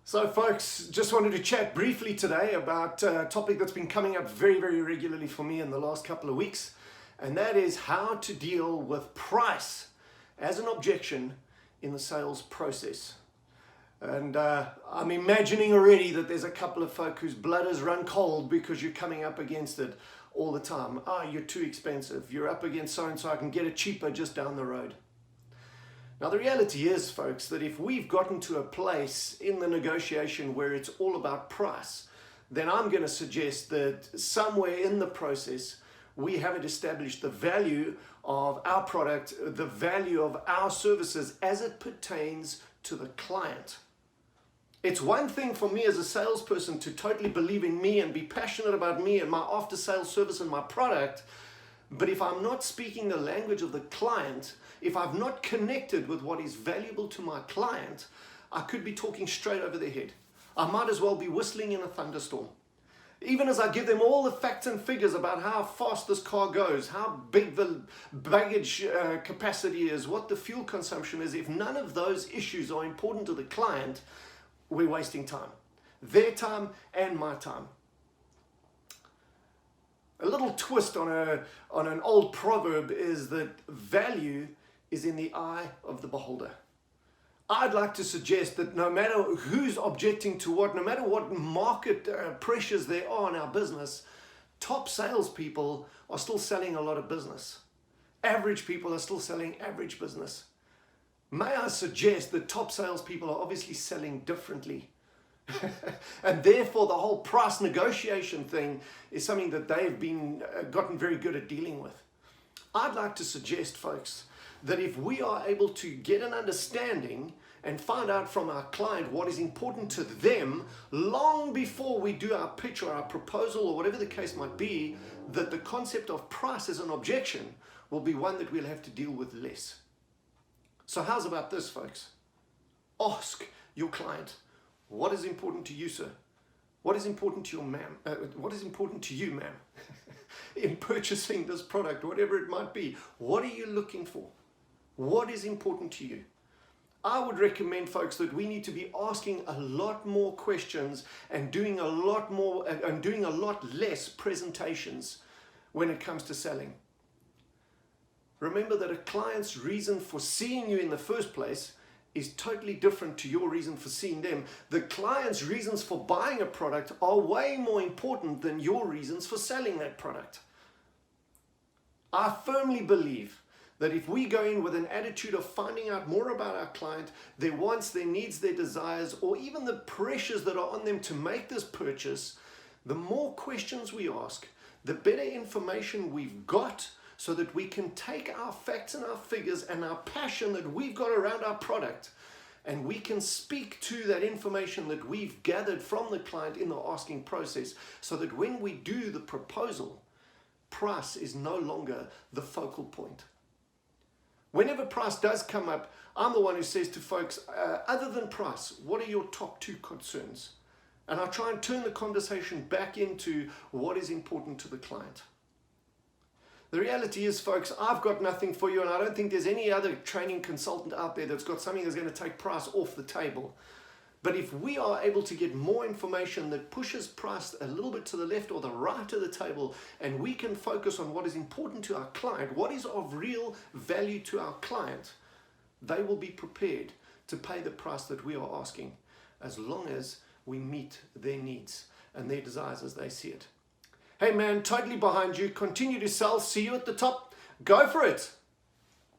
So folks, just wanted to chat briefly today about a topic that's been coming up very regularly for me in the last couple of weeks, and that is how to deal with price as an objection in the sales process. And I'm imagining already that there's a couple of folk whose blood has run cold because you're coming up against it all the time. You're too expensive. You're up against so-and-so, I can get it cheaper just down the road. Now the reality is, folks, that if we've gotten to a place in the negotiation where it's all about price, then I'm going to suggest that somewhere in the process we haven't established the value of our product, the value of our services as it pertains to the client. It's one thing for me as a salesperson to totally believe in me and be passionate about me and my after-sales service and my product, but if I'm not speaking the language of the client, if I've not connected with what is valuable to my client, I could be talking straight over their head. I might as well be whistling in a thunderstorm. Even as I give them all the facts and figures about how fast this car goes, how big the baggage capacity is, what the fuel consumption is, if none of those issues are important to the client, we're wasting time. Their time and my time. A little twist on an old proverb is that value is in the eye of the beholder. I'd like to suggest that no matter who's objecting to what, no matter what market pressures there are in our business, top salespeople are still selling a lot of business. Average people are still selling average business. May I suggest that top salespeople are obviously selling differently. And therefore the whole price negotiation thing is something that they've gotten very good at dealing with. I'd like to suggest, folks, that if we are able to get an understanding and find out from our client what is important to them long before we do our pitch or our proposal or whatever the case might be, that the concept of price as an objection will be one that we'll have to deal with less. So how's about this, folks? Ask your client, what is important to you, sir? What is important to your ma'am? What is important to you, ma'am? In purchasing this product, whatever it might be, what are you looking for? What is important to you? I would recommend, folks, that we need to be asking a lot more questions and doing a lot less presentations when it comes to selling. Remember that a client's reason for seeing you in the first place is totally different to your reason for seeing them. The client's reasons for buying a product are way more important than your reasons for selling that product. I firmly believe that if we go in with an attitude of finding out more about our client, their wants, their needs, their desires, or even the pressures that are on them to make this purchase, the more questions we ask, the better information we've got, so that we can take our facts and our figures and our passion that we've got around our product, and we can speak to that information that we've gathered from the client in the asking process, so that when we do the proposal, price is no longer the focal point. Whenever price does come up, I'm the one who says to folks, other than price, what are your top two concerns? And I try and turn the conversation back into what is important to the client. The reality is, folks, I've got nothing for you, and I don't think there's any other training consultant out there that's got something that's going to take price off the table. But if we are able to get more information that pushes price a little bit to the left or the right of the table, and we can focus on what is important to our client, what is of real value to our client, they will be prepared to pay the price that we are asking, as long as we meet their needs and their desires as they see it. Hey man, totally behind you. Continue to sell. See you at the top. Go for it.